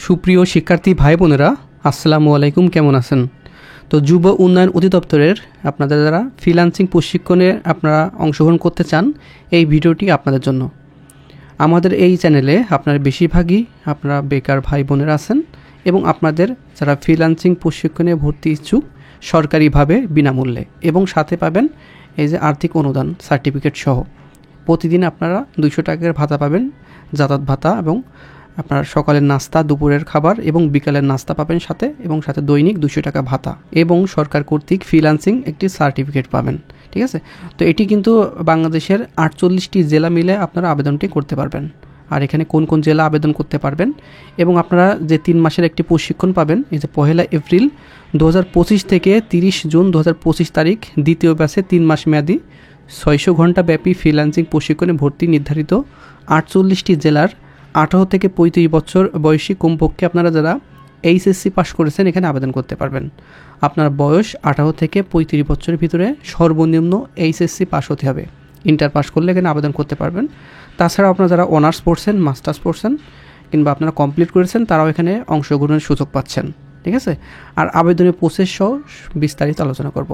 সুপ্রিয় শিক্ষার্থী ভাই বোনেরা, আসসালামু আলাইকুম। কেমন আছেন? তো যুব উন্নয়ন অধিদপ্তরের আপনাদের যারা ফ্রিল্যান্সিং প্রশিক্ষণে আপনারা অংশগ্রহণ করতে চান, এই ভিডিওটি আপনাদের জন্য। আমাদের এই চ্যানেলে আপনারা বেশিরভাগই আপনারা বেকার ভাই বোনেরা আছেন এবং আপনাদের যারা ফ্রিল্যান্সিং প্রশিক্ষণে ভর্তি ইচ্ছুক সরকারিভাবে বিনামূল্যে, এবং সাথে পাবেন এই যে আর্থিক অনুদান সার্টিফিকেট সহ। প্রতিদিন আপনারা 200 টাকার ভাতা পাবেন, যাতায়াত ভাতা, এবং আপনার সকালের নাস্তা, দুপুরের খাবার এবং বিকালের নাস্তা পাবেন সাথে, এবং সাথে দৈনিক 200 টাকা ভাতা এবং সরকার কর্তৃক ফ্রিল্যান্সিং একটি সার্টিফিকেট পাবেন। ঠিক আছে? তো এটি কিন্তু বাংলাদেশের 48টি জেলা মিলে আপনারা আবেদনটি করতে পারবেন। আর এখানে কোন কোন জেলা আবেদন করতে পারবেন, এবং আপনারা যে 3 মাসের একটি প্রশিক্ষণ পাবেন, এই যে 1 এপ্রিল 2025 থেকে 30 জুন 2025 তারিখ দ্বিতীয় ব্যাচে 3 মাস মেয়াদি 600 ঘন্টা ব্যাপী ফ্রিল্যান্সিং প্রশিক্ষণে ভর্তি নির্ধারিত 48টি জেলার 18 থেকে 35 বছর বয়সী কমপক্ষে আপনারা যারা এইচএসসি পাস করেছেন এখানে আবেদন করতে পারবেন। আপনার বয়স 18 থেকে 35 বছরের ভিতরে সর্বনিম্ন এইচএসসি পাস হতে হবে। ইন্টার পাস করলে এখানে আবেদন করতে পারবেন। তাছাড়া আপনারা যারা অনার্স পড়ছেন, মাস্টার্স পড়ছেন, কিংবা আপনারা কমপ্লিট করেছেন, তারাও এখানে অংশগ্রহণের সুযোগ পাচ্ছেন। ঠিক আছে? আর আবেদনের প্রসেস সহ বিস্তারিত আলোচনা করব।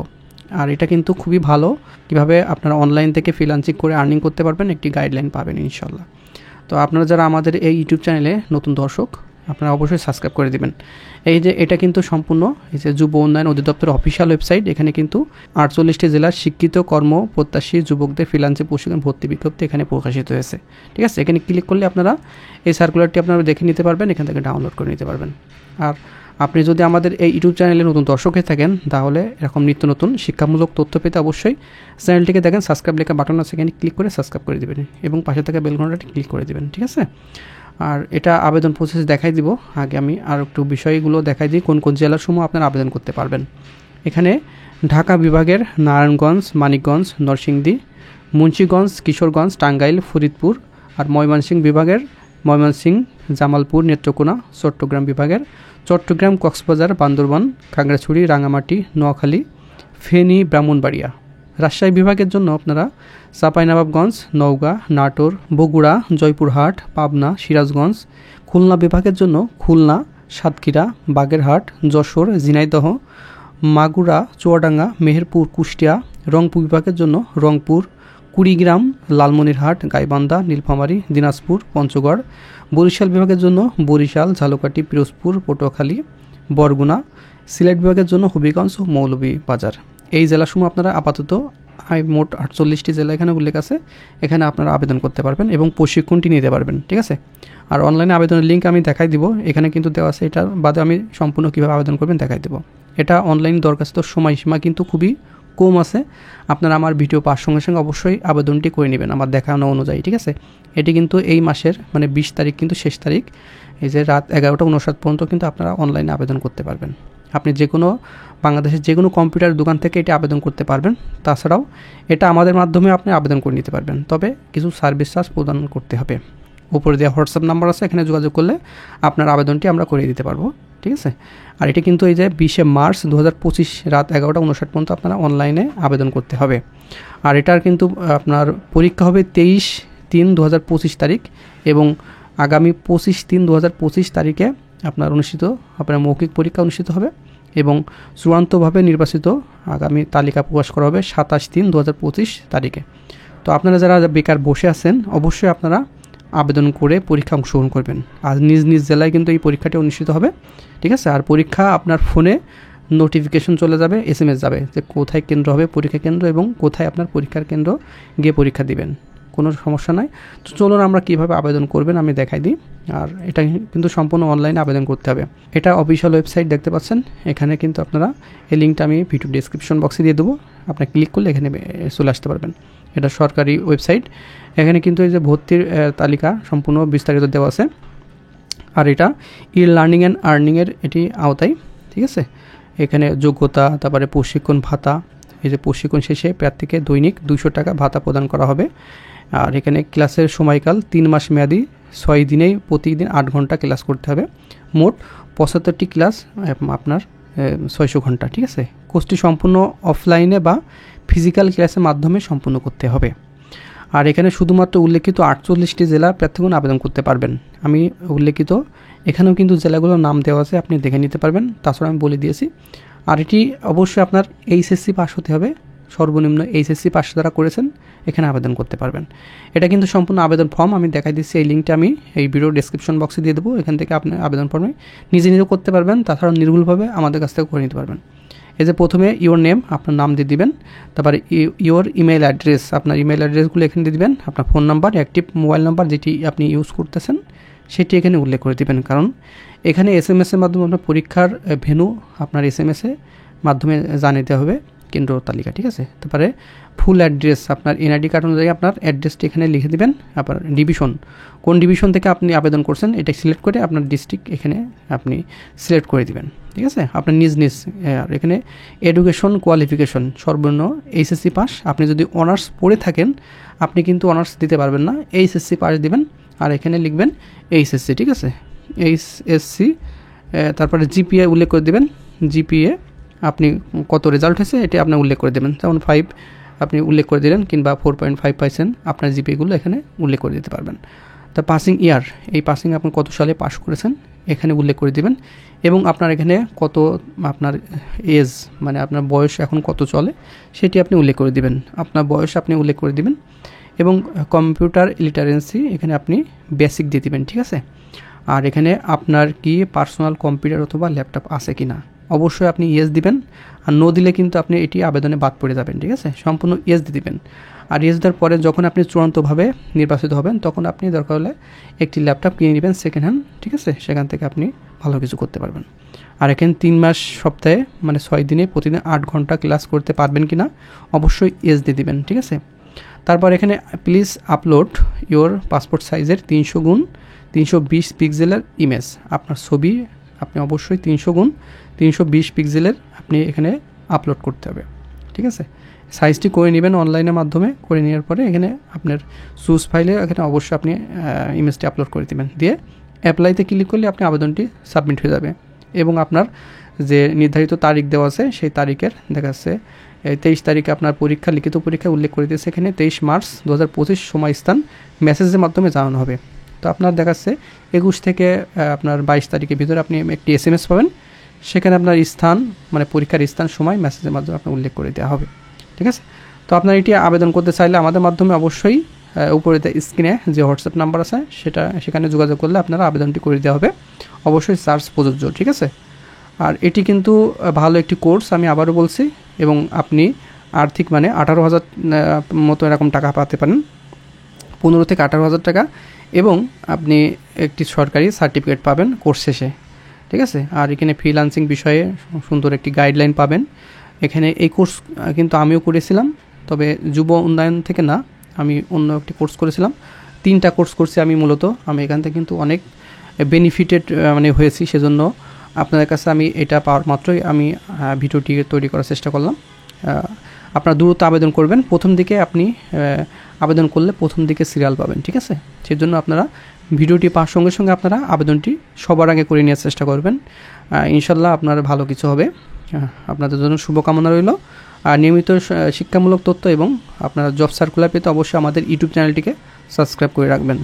আর এটা কিন্তু খুবই ভালো, কিভাবে আপনারা অনলাইন থেকে ফ্রিল্যান্সিং করে আর্নিং করতে পারবেন একটি গাইডলাইন পাবেন ইনশাল্লাহ। তো আপনারা যারা আমাদের এই ইউটিউব চ্যানেলে নতুন দর্শক, আপনারা অবশ্যই সাবস্ক্রাইব করে দিবেন। এই যে এটা কিন্তু সম্পূর্ণ এই যে যুব উন্নয়ন অধিদপ্তরের অফিসিয়াল ওয়েবসাইট। এখানে কিন্তু 48টি জেলার শিক্ষিত কর্ম প্রত্যাশী যুবকদের ফ্রিল্যান্সিং প্রশিক্ষণ ভর্তি বিজ্ঞপ্তি এখানে প্রকাশিত হয়েছে। ঠিক আছে? এখানে ক্লিক করলে আপনারা এই সার্কুলারটি আপনারা দেখে নিতে পারবেন, এখান থেকে ডাউনলোড করে নিতে পারবেন। আর আপনি যদি আমাদের এই ইউটিউব চ্যানেলে নতুন দর্শক হয়ে থাকেন, তাহলে এরকম নিত্য নতুন শিক্ষামূলক তথ্য পেতে অবশ্যই চ্যানেলটিকে দেখেন, সাবস্ক্রাইব লেখা বাটন আছে, এখানে ক্লিক করে সাবস্ক্রাইব করে দেবেন এবং পাশে থাকা বেল ঘন্টাটি ক্লিক করে দেবেন। ঠিক আছে? আর এটা আবেদন প্রসেস দেখাই দিব। আগে আমি আর একটু বিষয়গুলো দেখাই দিই, কোন কোন জেলার সমূহ আপনারা আবেদন করতে পারবেন। এখানে ঢাকা বিভাগের নারায়ণগঞ্জ, মানিকগঞ্জ, নরসিংদী, মুন্সিগঞ্জ, কিশোরগঞ্জ, টাঙ্গাইল, ফরিদপুর। আর ময়মনসিংহ বিভাগের ময়মনসিংহ, জামালপুর, নেত্রকোনা। চট্টগ্রাম বিভাগের চট্টগ্রাম, কক্সবাজার, বান্দরবান, খাগড়াছড়ি, রাঙামাটি, নোয়াখালী, ফেনী, ব্রাহ্মণবাড়িয়া। রাজশাহী বিভাগের জন্য আপনারা চাঁপাইনবাবগঞ্জ, নওগাঁ, নাটোর, বগুড়া, জয়পুরহাট, পাবনা, সিরাজগঞ্জ। খুলনা বিভাগের জন্য খুলনা, সাতক্ষীরা, বাগেরহাট, যশোর, ঝিনাইদহ, মাগুরা, চুয়াডাঙ্গা, মেহেরপুর, কুষ্টিয়া। রংপুর বিভাগের জন্য রংপুর, কুড়িগ্রাম, লালমনিরহাট, গাইবান্ধা, নীলফামারী, দিনাজপুর, পঞ্চগড়। বরিশাল বিভাগের জন্য বরিশাল, ঝালকাঠি, পিরোজপুর, পটুয়াখালী, বরগুনা। সিলেট বিভাগের জন্য হবিগঞ্জ ও মৌলভীবাজার। এই জেলাসমূহ আপনারা আপাতত মোট 48টি জেলা এখানে উল্লেখ আছে, এখানে আপনারা আবেদন করতে পারবেন এবং প্রশিক্ষণটি নিতে পারবেন। ঠিক আছে? আর অনলাইনে আবেদনের লিঙ্ক আমি দেখাই দিব, এখানে কিন্তু দেওয়া আছে। এটা বাদে আমি সম্পূর্ণ কীভাবে আবেদন করবেন দেখাই দেবো। এটা অনলাইন দরখাস্ত সময়সীমা কিন্তু খুবই কম আছে। আপনারা আমার ভিডিও পাওয়ার সঙ্গে সঙ্গে অবশ্যই আবেদনটি করে নেবেন আমার দেখানো অনুযায়ী। ঠিক আছে? এটি কিন্তু এই মাসের 20 তারিখ কিন্তু শেষ তারিখ। এই যে রাত 11:59 পর্যন্ত কিন্তু আপনারা অনলাইনে আবেদন করতে পারবেন। আপনি যে কোনো বাংলাদেশের যে কোনো কম্পিউটার দোকান থেকে এটি আবেদন করতে পারবেন। তাছাড়াও এটা আমাদের মাধ্যমে আপনি আবেদন করে নিতে পারবেন, তবে কিছু সার্ভিস চার্জ প্রদান করতে হবে। উপরে দেওয়া হোয়াটসঅ্যাপ নাম্বার আছে, এখানে যোগাযোগ করলে আপনার আবেদনটি আমরা করে দিতে পারবো। ঠিক আছে? আর এটা কিন্তু এই যে 20 মার্চ 2025 রাত 11:59 পর্যন্ত আপনারা অনলাইনে আবেদন করতে হবে। আর এটার কিন্তু আপনার পরীক্ষা হবে 23/3/2025 তারিখ, এবং আগামী 25/3/2025 তারিখে আপনার মৌখিক পরীক্ষা অনুষ্ঠিত হবে, এবং চূড়ান্তভাবে নির্বাচিত আগামী তালিকা প্রকাশ করা হবে 27/3/2025 তারিখে। তো আপনারা যারা বেকার বসে আছেন, অবশ্যই আপনারা আবেদন করে পরীক্ষা অংশগ্রহণ করবেন। আর নিজ নিজ জেলায় কিন্তু এই পরীক্ষাটি অনুষ্ঠিত হবে। ঠিক আছে? আর পরীক্ষা আপনার ফোনে নোটিফিকেশন চলে যাবে, SMS যাবে যে কোথায় কেন্দ্র হবে পরীক্ষা কেন্দ্র, এবং কোথায় আপনার পরীক্ষার কেন্দ্র গিয়ে পরীক্ষা দিবেন। কোনো সমস্যা নাই। তো চলুন আমরা কীভাবে আবেদন করবেন আমি দেখাই দিই। আর এটা কিন্তু সম্পূর্ণ অনলাইনে আবেদন করতে হবে। এটা অফিসিয়াল ওয়েবসাইট দেখতে পাচ্ছেন, এখানে কিন্তু আপনারা এই লিঙ্কটা আমি ভিডিও ডেসক্রিপশন বক্সে দিয়ে দেবো। আপনি ক্লিক করলে এখানে চলে আসতে পারবেন। এটা সরকারি ওয়েবসাইট। এখানে কিন্তু এই যে ভর্তির তালিকা সম্পূর্ণ বিস্তারিত দেওয়া আছে। আর এটা লার্নিং অ্যান্ড আর্নিংয়ের এটি আওতায়। ঠিক আছে? এখানে যোগ্যতা, তারপরে প্রশিক্ষণ ভাতা, এই যে প্রশিক্ষণ শেষে প্রার্থীকে দৈনিক 200 টাকা ভাতা প্রদান করা হবে। আর এখানে ক্লাসের সময়কাল 3 মাস মেয়াদি, 6 দিনেই প্রতিদিন 8 ঘন্টা ক্লাস করতে হবে। মোট 75টি ক্লাস, আপনার 600 ঘন্টা। ঠিক আছে? কোর্সটি সম্পূর্ণ অফলাইনে বা ফিজিক্যাল ক্লাসের মাধ্যমে সম্পূর্ণ করতে হবে। আর এখানে শুধুমাত্র উল্লেখিত 48টি জেলা প্রার্থীগণ আবেদন করতে পারবেন। আমি উল্লেখিত এখানেও কিন্তু জেলাগুলোর নাম দেওয়া আছে, আপনি দেখে নিতে পারবেন, তাছাড়া আমি বলে দিয়েছি। আর এটি অবশ্যই আপনার এইচএসসি পাস হতে হবে, সর্বনিম্ন এইচএসসি পাস যারা করেছেন এখানে আবেদন করতে পারবেন। এটা কিন্তু সম্পূর্ণ আবেদন ফর্ম, আমি দেখাই দিচ্ছি, এই লিঙ্কটা আমি এই ভিডিও ডেসক্রিপশন বক্সে দিয়ে দেবো, এখান থেকে আপনি আবেদন ফর্মে নিজে করতে পারবেন, তাছাড়া নির্ভুলভাবে আমাদের কাছ থেকে করে নিতে পারবেন। এই যে প্রথমে ইওর নেম, আপনার নাম দিয়ে দিবেন, তারপরে ইওর ইমেল অ্যাড্রেস, আপনার ইমেল অ্যাড্রেসগুলো এখানে দিয়ে দিবেন, আপনার phone number, active mobile number যেটি আপনি ইউজ করতেছেন সেটি এখানে উল্লেখ করে দিবেন, কারণ এখানে এসএমএসের মাধ্যমে আপনার পরীক্ষার ভেন্যু আপনার এসএমএসের মাধ্যমে জানিয়ে দেওয়া হবে, কেন্দ্র তালিকা, ঠিক আছে। তারপরে ফুল অ্যাড্রেস, আপনার এনআইডি কার্ড অনুযায়ী আপনার অ্যাড্রেসটি এখানে লিখে দেবেন। আপনার ডিভিশন, কোন ডিভিশন থেকে আপনি আবেদন করছেন এটা সিলেক্ট করে আপনার ডিস্ট্রিক্ট এখানে আপনি সিলেক্ট করে দিবেন, ঠিক আছে। আপনার নিজ আর এখানে এডুকেশন কোয়ালিফিকেশন সর্বনিম্ন এইচএসসি পাস, আপনি যদি অনার্স পড়ে থাকেন আপনি কিন্তু অনার্স দিতে পারবেন না, এইচএসসি পাস দিবেন, আর এখানে লিখবেন এইচএসসি, ঠিক আছে, এইচএসসি। তারপরে জিপিএ উল্লেখ করে দেবেন, জিপিএ আপনি কত রেজাল্ট হয়েছে এটা আপনি উল্লেখ করে দেবেন, যেমন 5 আপনি উল্লেখ করে দিলেন, কিংবা 4.5 পাইছেন, আপনার জিপিএগুলো এখানে উল্লেখ করে দিতে পারবেন। তা পাসিং ইয়ার, এই পাসিং আপনি কত সালে পাস করেছেন এখানে উল্লেখ করে দিবেন, এবং আপনার এখানে কত আপনার এজ মানে আপনার বয়স এখন কত চলে সেটি আপনি উল্লেখ করে দিবেন, আপনার বয়স আপনি উল্লেখ করে দিবেন, এবং কম্পিউটার লিটারেন্সি এখানে আপনি বেসিক দিয়ে দিবেন, ঠিক আছে। আর এখানে আপনার কি পার্সোনাল কম্পিউটার অথবা ল্যাপটপ আছে কি না, অবশ্যই আপনি ইয়েস দিবেন, আর নো দিলে কিন্তু আপনি এটি আবেদনে বাদ পড়ে যাবেন, ঠিক আছে, সম্পূর্ণ ইয়েস দিয়ে দিবেন। আর ইয়েস দেওয়ার পরে যখন আপনি চূড়ান্তভাবে নির্বাচিত হবেন তখন আপনি দরকার হলে একটি ল্যাপটপ কিনে নেবেন সেকেন্ড হ্যান্ড, ঠিক আছে, সেখান থেকে আপনি ভালো কিছু করতে পারবেন। আর এখানে 3 মাস সপ্তাহে মানে 6 দিনে প্রতিদিন 8 ঘন্টা ক্লাস করতে পারবেন কি না অবশ্যই ইয়েস দিয়ে দিবেন, ঠিক আছে। তারপর এখানে প্লিজ আপলোড ইওর পাসপোর্ট সাইজের 300x320 পিক্সেলের ইমেজ, আপনার ছবি আপনি অবশ্যই 300x320 পিক্সেলের আপনি এখানে আপলোড করতে হবে, ঠিক আছে। সাইজটি করে নেবেন অনলাইনের মাধ্যমে, করে নেওয়ার পরে এখানে আপনার চুজ ফাইলে এখানে অবশ্যই আপনি ইমেজটি আপলোড করে দেবেন, দিয়ে অ্যাপ্লাইতে ক্লিক করলে আপনি আবেদনটি সাবমিট হয়ে যাবে, এবং আপনার যে নির্ধারিত তারিখ দেওয়া আছে সেই তারিখের দেখা যাচ্ছে 23 তারিখে আপনার পরীক্ষা, লিখিত পরীক্ষা উল্লেখ করে দিয়েছে এখানে 23 মার্চ 2025 সময় স্থান মেসেজের মাধ্যমে জানানো হবে। তো আপনার দেখাচ্ছে 21 থেকে আপনার 22 তারিখের ভিতরে আপনি একটি SMS পাবেন, সেখানে আপনার স্থান মানে পরীক্ষার স্থান সময় মেসেজের মাধ্যমে আপনার উল্লেখ করে দেওয়া হবে, ঠিক আছে। তো আপনার এটি আবেদন করতে চাইলে আমাদের মাধ্যমে অবশ্যই উপরে স্ক্রিনে যে হোয়াটসঅ্যাপ নাম্বার আছে সেখানে যোগাযোগ করলে আপনারা আবেদনটি করে দেওয়া হবে, অবশ্যই চার্জ প্রযোজ্য, ঠিক আছে। আর এটি কিন্তু ভালো একটি কোর্স, আমি আবারও বলছি, এবং আপনি আর্থিক মানে 18,000 মতো এরকম টাকা পেতে পারেন, 15 থেকে 18,000 টাকা, এবং আপনি একটি সরকারি সার্টিফিকেট পাবেন কোর্স শেষে, ঠিক আছে। আর এখানে ফ্রিল্যান্সিং বিষয়ে সুন্দর একটি গাইডলাইন পাবেন। এখানে এই কোর্স কিন্তু আমিও করেছিলাম, তবে যুব উন্নয়ন থেকে না, আমি অন্য একটি কোর্স করেছিলাম, 3টা কোর্স করছি আমি মূলত, আমি এখান থেকে কিন্তু অনেক বেনিফিটেড মানে হয়েছি, সেজন্য আপনাদের কাছে আমি এটা পাওয়ার মাত্রই আমি ভিডিওটি তৈরি করার চেষ্টা করলাম। আপনারা দ্রুত আবেদন করবেন, প্রথম দিকে আপনি আবেদন করলে প্রথম দিকে সিরিয়াল পাবেন, ঠিক আছে। সেজন্য আপনারা ভিডিওটি পাওয়ার সঙ্গে সঙ্গে আপনারা আবেদনটি সবার আগে করে নেওয়ার চেষ্টা করবেন, ইনশাল্লাহ আপনার ভালো কিছু হবে। আপনাদের জন্য শুভকামনা রইল। আর নিয়মিত শিক্ষামূলক তথ্য এবং আপনারা জব সার্কুলার পেতে অবশ্যই আমাদের ইউটিউব চ্যানেলটিকে সাবস্ক্রাইব করে রাখবেন।